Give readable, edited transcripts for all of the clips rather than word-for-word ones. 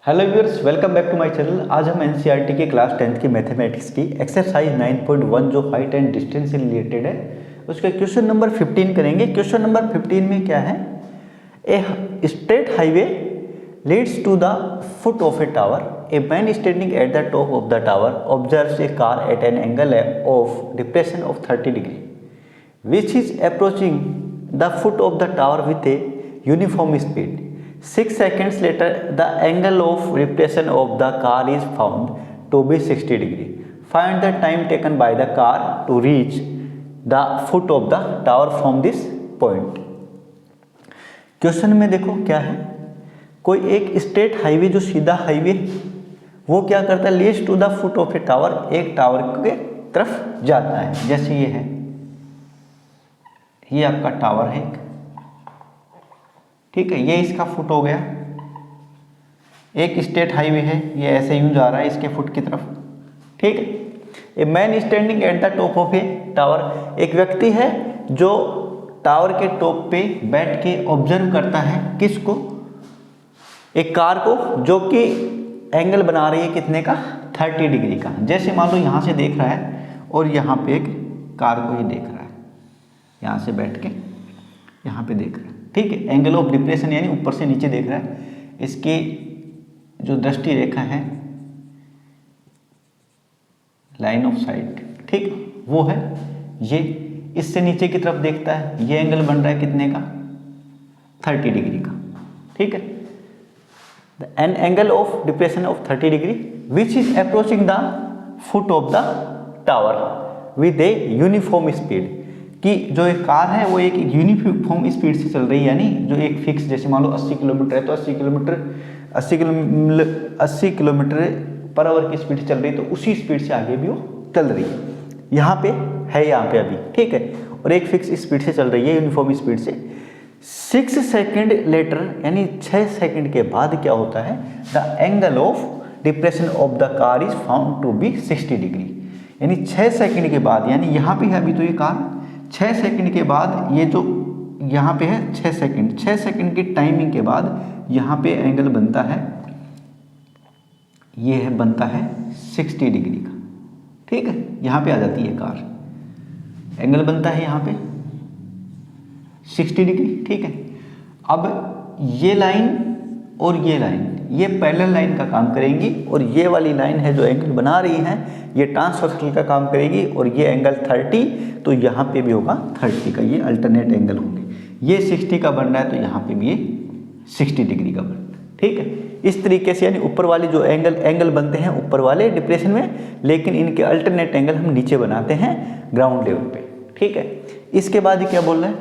Hello viewers, welcome back to my channel. आज हम NCERT की क्लास 10th की मैथमेटिक्स की एक्सरसाइज 9.1 जो हाइट एंड डिस्टेंस से रिलेटेड है उसके क्वेश्चन नंबर 15 करेंगे। क्वेश्चन नंबर 15 में क्या है, a straight highway leads to the foot of a tower. A man standing at the top of the tower observes a car at an angle of depression of 30 degree which is approaching the foot of the tower with a uniform speed. 6 seconds later, the angle of depression of the car is found to be 60 degree. Find the time taken by the car to reach the foot of the tower from this point. Question में देखो क्या है, कोई एक straight highway जो सीधा highway वो क्या करता है, leads to the foot of a tower, एक टावर के तरफ जाता है। जैसे ये है, ये आपका टावर है एक, ठीक है, ये इसका फुट हो गया। एक स्ट्रेट हाईवे है, ये ऐसे यूं जा रहा है इसके फुट की तरफ, ठीक है। ए man standing at the top of a tower, एक व्यक्ति है जो टावर के टॉप पे बैठ के ऑब्जर्व करता है किसको, एक कार को, जो कि एंगल बना रही है कितने का, 30 डिग्री का। जैसे मान लो यहाँ से देख रहा है और यहाँ पे एक कार को ये देख रहा है, यहाँ से बैठ के यहाँ पे देख रहा है, ठीक है। एंगल ऑफ डिप्रेशन यानी ऊपर से नीचे देख रहा है। इसकी जो दृष्टि रेखा है, लाइन ऑफ साइट, ठीक, वो है ये, इससे नीचे की तरफ देखता है। ये एंगल बन रहा है कितने का, 30 डिग्री का, ठीक है। N angle of depression of 30 degree which is approaching the foot of the tower with a uniform speed, कि जो एक कार है वो एक यूनिफॉर्म स्पीड से चल रही है, यानी जो एक फिक्स, जैसे मान लो 80 किलोमीटर है तो 80 किलोमीटर पर आवर की स्पीड से चल रही है, तो उसी स्पीड से आगे भी वो चल रही है। यहाँ पे है, यहाँ पे अभी, ठीक है, और एक फिक्स स्पीड से चल रही है, यूनिफॉर्म स्पीड से। 6 सेकेंड लेटर यानी 6 सेकेंड के बाद क्या होता है, the angle of depression of the car is found to be 60 degree, यानी 6 सेकेंड के बाद, यानी यहाँ पे है अभी तो ये कार, 6 सेकंड के बाद ये जो यहाँ पे है 6 सेकंड की टाइमिंग के बाद यहाँ पे एंगल बनता है, ये है बनता है 60 डिग्री का, ठीक है। यहाँ पे आ जाती है कार, एंगल बनता है यहाँ पे 60 डिग्री, ठीक है। अब ये लाइन और ये लाइन, ये पैरेलल लाइन का काम करेंगी, और ये वाली लाइन है जो एंगल बना रही है, ये ट्रांसवर्सल का काम करेगी, और ये एंगल 30, तो यहाँ पे भी होगा 30 का, ये अल्टरनेट एंगल होंगे। ये 60 का बन रहा है तो यहाँ पे भी ये 60 डिग्री का बन रहा है, ठीक है। इस तरीके से यानी ऊपर वाले जो एंगल बनते हैं ऊपर वाले डिप्रेशन में, लेकिन इनके अल्टरनेट एंगल हम नीचे बनाते हैं ग्राउंड लेवल पे, ठीक है। इसके बाद क्या बोल रहा है,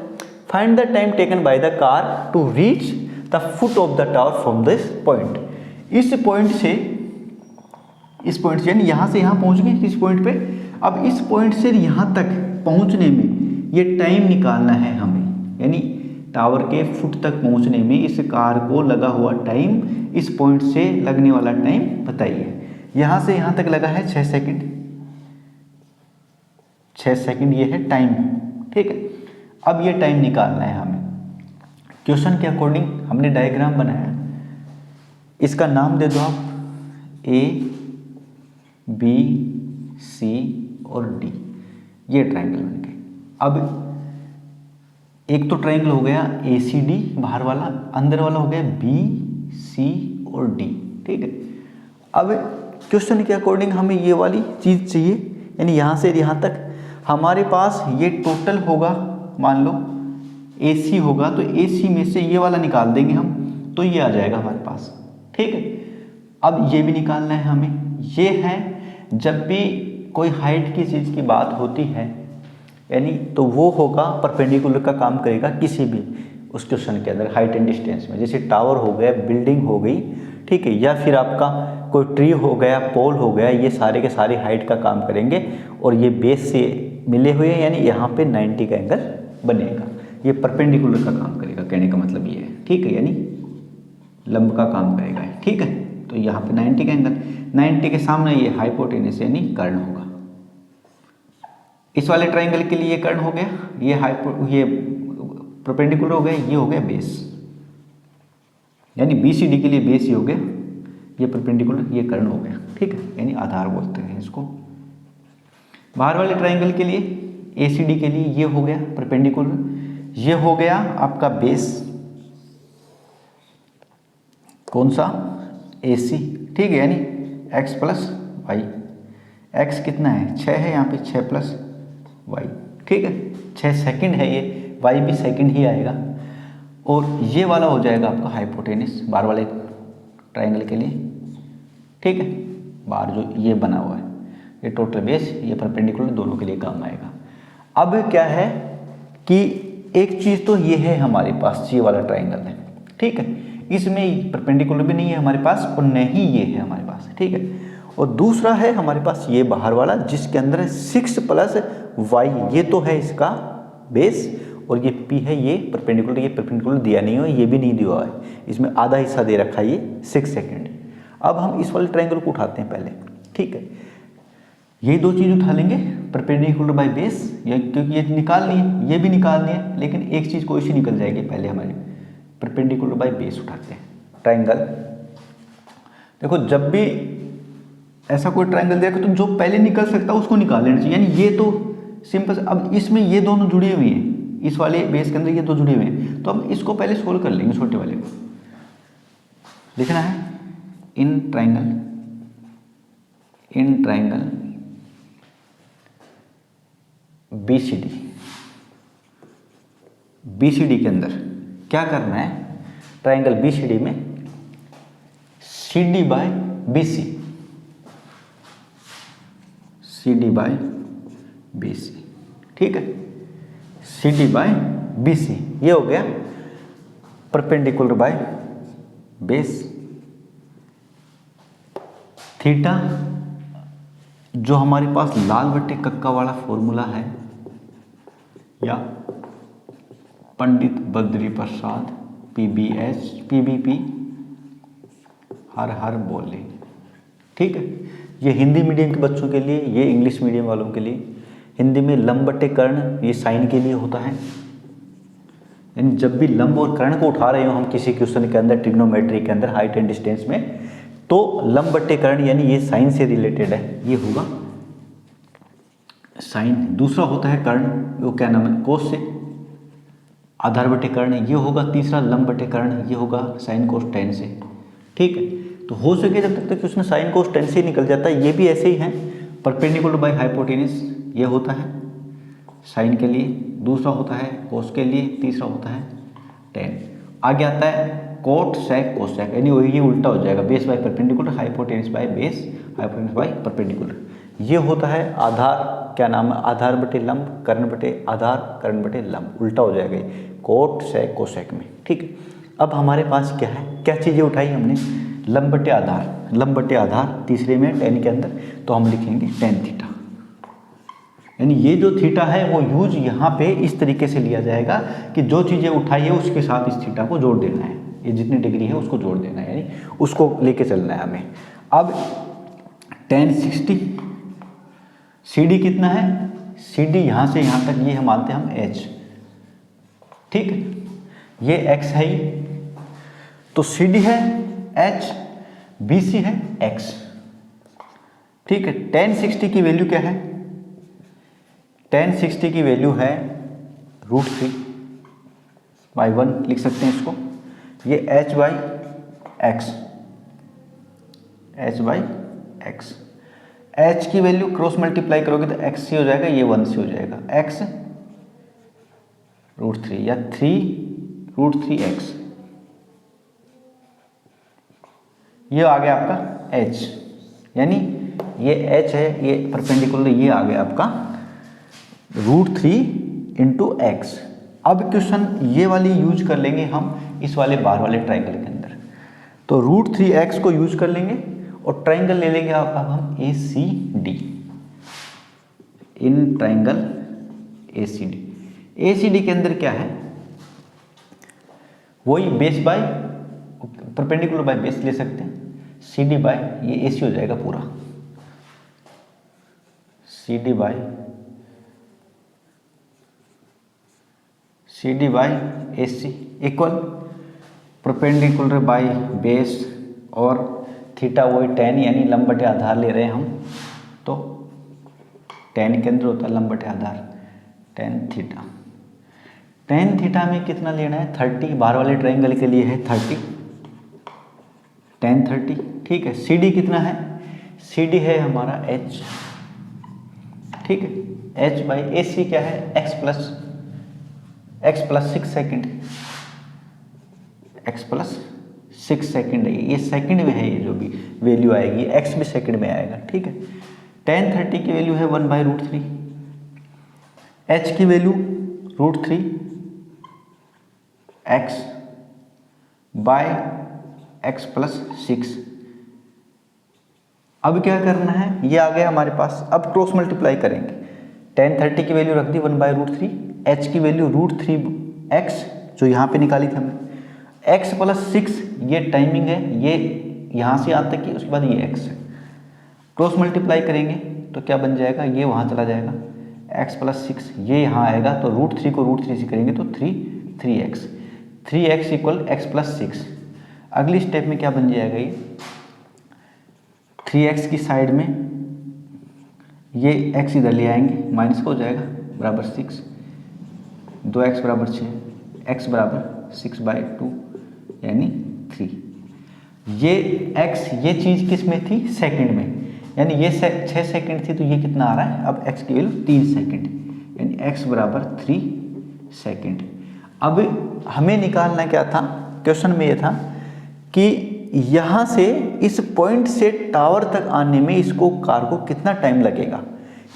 find the time taken by the car to reach the foot of the tower from this point. इस पॉइंट से यानी यहाँ से यहाँ पहुँच गए इस पॉइंट पे। अब इस पॉइंट से यहाँ तक पहुँचने में ये टाइम निकालना है हमें, यानी टावर के फुट तक पहुँचने में इस कार को लगा हुआ टाइम, इस पॉइंट से लगने वाला टाइम बताइए। यहाँ से यहाँ तक लगा है 6 सेकंड, 6 सेकंड ये है टाइम, ठीक है। अब ये टाइम निकालना है हमें। क्वेश्चन के अकॉर्डिंग हमने डायग्राम बनाया, इसका नाम दे दो आप A, B, C और D, ये ट्रायंगल बन गए। अब एक तो ट्रायंगल हो गया ACD बाहर वाला, अंदर वाला हो गया BC और D, ठीक है। अब क्वेश्चन के अकॉर्डिंग हमें ये वाली चीज़ चाहिए, यानी यहाँ से यहाँ तक हमारे पास ये टोटल होगा, मान लो AC होगा तो AC में से ये वाला निकाल देंगे हम, तो ये आ जाएगा हमारे पास, ठीक है। अब ये भी निकालना है हमें। ये है जब भी कोई हाइट की चीज़ की बात होती है, यानी तो वो होगा परपेंडिकुलर का काम करेगा किसी भी उस क्वेश्चन के अंदर, हाइट एंड डिस्टेंस में। जैसे टावर हो गया, बिल्डिंग हो गई, ठीक है, या फिर आपका कोई ट्री हो गया, पोल हो गया, ये सारे के सारे हाइट का काम करेंगे, और ये बेस से मिले हुए हैं, यानी यहाँ पे 90 का एंगल बनेगा, ये परपेंडिकुलर का काम करेगा, कहने का मतलब ये है, ठीक है, यानी लंब का काम करेगा, ठीक है। तो यहाँ पे 90 का एंगल, 90 के सामने ये हाइपोटेनस यानी कर्ण होगा। इस वाले ट्रायंगल के लिए कर्ण हो गया, ये परपेंडिकुलर हो गया, ये हो गया बेस, यानी BCD के लिए बेस ही हो गया, ये परपेंडिकुलर, ये कर्ण हो गया, ठीक है, यानी आधार बोलते हैं इसको। बाहर वाले ट्राइंगल के लिए ACD के लिए ये हो गया परपेंडिकुलर, ये हो गया आपका बेस, कौन सा, AC, ठीक है, यानी x प्लस वाई, x कितना है 6 है, यहाँ पे 6 प्लस वाई, ठीक है, 6 सेकंड है ये, y भी सेकंड ही आएगा। और ये वाला हो जाएगा आपका हाइपोटेनस बाहर वाले ट्राइंगल के लिए, ठीक है, बाहर जो ये बना हुआ है, ये टोटल बेस, ये परपेंडिकुलर, दोनों के लिए काम आएगा। अब क्या है कि एक चीज़ तो ये है हमारे पास, ये वाला ट्राइंगल है, ठीक है, इसमें परपेंडिकुलर भी नहीं है हमारे पास और नहीं ये है हमारे पास, ठीक है। और दूसरा है हमारे पास ये बाहर वाला जिसके अंदर 6 प्लस वाई, ये तो है इसका बेस, और ये P है, ये परपेंडिकुलर दिया नहीं हो, ये भी नहीं दिया है, इसमें आधा हिस्सा दे रखा है, ये 6 सेकेंड। अब हम इस वाले ट्राइंगल को उठाते हैं पहले, ठीक है, ये दो चीज़ उठा लेंगे, परपेंडिकुलर बाय बेस, ये क्योंकि ये निकालनी है, ये भी निकालनी है, लेकिन एक चीज़ कोई सी निकल जाएगी, पहले हमारे परपेंडिकुलर बाय बेस उठाते हैं ट्राइंगल। देखो जब भी ऐसा कोई ट्राइंगल देखो तो जो पहले निकल सकता है उसको निकाल लेना चाहिए, यानी ये तो सिंपल। अब इसमें ये दोनों जुड़े हुए हैं, इस वाले बेस के अंदर ये दो जुड़े हुए हैं, तो हम इसको पहले सोल्व कर लेंगे। छोटे वाले को लिखना है इन ट्राइंगल BCD के अंदर क्या करना है, ट्राइंगल BCD में CD by BC, CD by BC, ठीक है, CD बाय BC, ये हो गया परपेंडिकुलर बाय बेस। थीटा जो हमारे पास लाल बट्टे कक्का वाला फॉर्मूला है, या पंडित बद्री प्रसाद PBP हर हर बोले, ठीक है, ये हिंदी मीडियम के बच्चों के लिए, ये इंग्लिश मीडियम वालों के लिए। हिंदी में लंब बट्टे कर्ण, ये साइन के लिए होता है, यानी जब भी लंब और कर्ण को उठा रहे हो हम किसी क्वेश्चन के अंदर, ट्रिग्नोमेट्री के अंदर, हाइट एंड डिस्टेंस में, तो लंब बट्टे कर्ण यानी ये साइन से रिलेटेड है, ये होगा साइन। दूसरा होता है कर्ण, वो क्या नाम है, कोस से। आधार बट्टे कर्ण ये होगा तीसरा, लंब बट्टे कर्ण ये होगा साइन कोस टेन से, ठीक है। तो हो सके जब तक उसमें साइन कोस टेन से निकल जाता है, ये भी ऐसे ही है, परपेंडिकुलर बाय हाइपोटेनस ये होता है साइन के लिए, दूसरा होता है कोस के लिए, तीसरा होता है टेन। आगे आता है कोट सेक कोसेक, यानी ये उल्टा हो जाएगा, base by perpendicular, hypotenuse by base, hypotenuse by perpendicular. ये होता है आधार, क्या नाम है, आधार बटे लंब, कर्ण बटे आधार, कर्ण बटे लंब, उल्टा हो जाएगा कोट सेक कोसेक में, ठीक है। अब हमारे पास क्या है, क्या चीज़ें उठाई हमने, लंब बटे आधार, लंब बटे आधार तीसरे में टेन के अंदर, तो हम लिखेंगे टेन थीटा, यानी ये जो थीटा है वो यूज यहाँ पे इस तरीके से लिया जाएगा कि जो चीज़ें उठाई है उसके साथ इस थीटा को जोड़ देना है, ये जितनी डिग्री है उसको जोड़ देना है, यानी उसको लेके चलना है हमें। अब tan 60, CD कितना है, CD यहाँ से यहाँ तक ये हम मानते हैं हम h, ठीक है, ये x है ही, तो CD है h, BC है x, ठीक है। tan 60 की वैल्यू क्या है, tan 60 की वैल्यू है √3/1 लिख सकते हैं इसको, ये h/x, h की वैल्यू क्रॉस मल्टीप्लाई करोगे तो x से हो जाएगा, ये 1 से हो जाएगा, x √3 या 3√3x, ये आ गया आपका h, यानी ये h है, ये परपेंडिकुलर, ये आ गया आपका √3 × x। अब क्वेश्चन ये वाली यूज कर लेंगे हम इस वाले बाहर वाले ट्राइंगल के अंदर, तो √3x को यूज कर लेंगे और ट्राइंगल ले लेंगे अब हम ACD, इन ट्राइंगल ACD के अंदर क्या है, वही base by perpendicular by base ले सकते हैं, CD बाय ये AC हो जाएगा पूरा, CD by AC equal perpendicular by base और थीटा वही tan यानी लंब बटे आधार ले रहे हैं हम, तो tan के अंदर होता है लंब बटे आधार tan थीटा। tan थीटा में कितना लेना है 30, बाहर वाले ट्रायंगल के लिए है 30, tan 30, ठीक है। CD कितना है, CD है हमारा h, ठीक है। h बाई AC क्या है x plus 6 second, x plus 6 second है, ये सेकंड में है, ये जो भी वैल्यू आएगी x भी सेकंड में आएगा, ठीक है। tan 30 की वैल्यू है 1/√3, h की value √3 x by x plus 6। अब क्या करना है, ये आ गया हमारे पास, अब क्रॉस मल्टीप्लाई करेंगे। tan 30 की वैल्यू रख दी 1/√3, h की वैल्यू √3x जो यहाँ पे निकाली थी हमने, x प्लस 6 ये टाइमिंग है, ये यहाँ से यहाँ तक की, उसके बाद ये x है। क्रॉस मल्टीप्लाई करेंगे तो क्या बन जाएगा, ये वहाँ चला जाएगा, x प्लस 6 ये यहाँ आएगा, तो √3 को √3 से करेंगे तो 3x इक्वल x प्लस 6। अगली स्टेप में क्या बन जाएगा, ये 3x की साइड में ये x इधर ले आएंगे, माइनस का हो जाएगा बराबर 6, 2x बराबर 6, x बराबर 6/2 यानी 3। ये x ये चीज़ किस में थी, सेकंड में, यानी ये 6 सेकंड थी, तो ये कितना आ रहा है, अब x की वैल्यू 3 सेकंड, यानी x बराबर 3 सेकंड। अब हमें निकालना क्या था, क्वेश्चन में ये था कि यहाँ से इस पॉइंट से टावर तक आने में इसको कार को कितना टाइम लगेगा।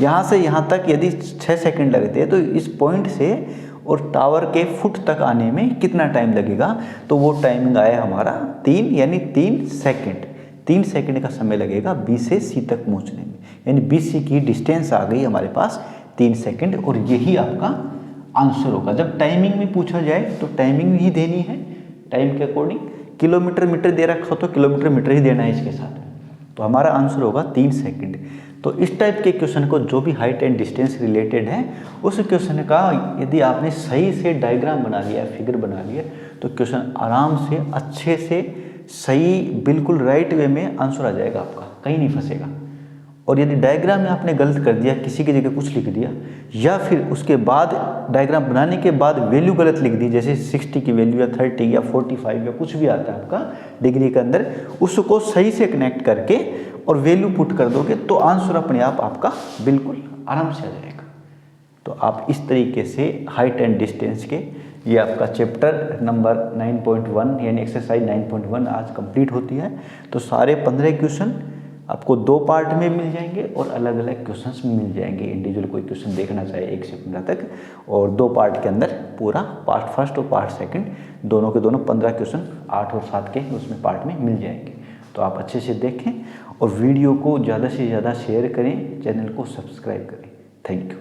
यहाँ से यहाँ तक यदि 6 सेकंड लगते हैं तो इस पॉइंट से और टावर के फुट तक आने में कितना टाइम लगेगा, तो वो टाइमिंग आया हमारा 3 यानी 3 सेकंड। 3 सेकंड का समय लगेगा B से C तक पहुँचने में, यानी BC की डिस्टेंस आ गई हमारे पास 3 सेकंड, और यही आपका आंसर होगा। जब टाइमिंग में पूछा जाए तो टाइमिंग ही देनी है टाइम के अकॉर्डिंग, किलोमीटर मीटर दे रखा हो तो किलोमीटर मीटर ही देना है इसके साथ, तो हमारा आंसर होगा 3 सेकंड। तो इस टाइप के क्वेश्चन को जो भी हाइट एंड डिस्टेंस रिलेटेड है, उस क्वेश्चन का यदि आपने सही से डायग्राम बना लिया, फिगर बना लिया, तो क्वेश्चन आराम से अच्छे से सही बिल्कुल राइट वे में आंसर आ जाएगा आपका, कहीं नहीं फंसेगा। और यदि डायग्राम में आपने गलत कर दिया, किसी की जगह कुछ लिख दिया, या फिर उसके बाद डायग्राम बनाने के बाद वैल्यू गलत लिख दी, जैसे 60 की वैल्यू या 30 या 45 या कुछ भी आता है आपका डिग्री के अंदर, उसको सही से कनेक्ट करके और वैल्यू पुट कर दोगे तो आंसर अपने आप आपका बिल्कुल आराम से आ जाएगा। तो आप इस तरीके से हाइट एंड डिस्टेंस के, ये आपका चैप्टर नंबर 9.1 यानी एक्सरसाइज 9.1 आज कंप्लीट होती है। तो सारे 15 क्वेश्चन आपको 2 पार्ट में मिल जाएंगे और अलग अलग क्वेश्चंस मिल जाएंगे। इंडिविजुअल कोई क्वेश्चन देखना चाहे 1 से 15 तक, और 2 पार्ट के अंदर पूरा पार्ट फर्स्ट और पार्ट सेकंड दोनों के दोनों 15 क्वेश्चन 8 और 7 के उसमें पार्ट में मिल जाएंगे। तो आप अच्छे से देखें और वीडियो को ज़्यादा से ज़्यादा शेयर करें, चैनल को सब्सक्राइब करें। Thank you.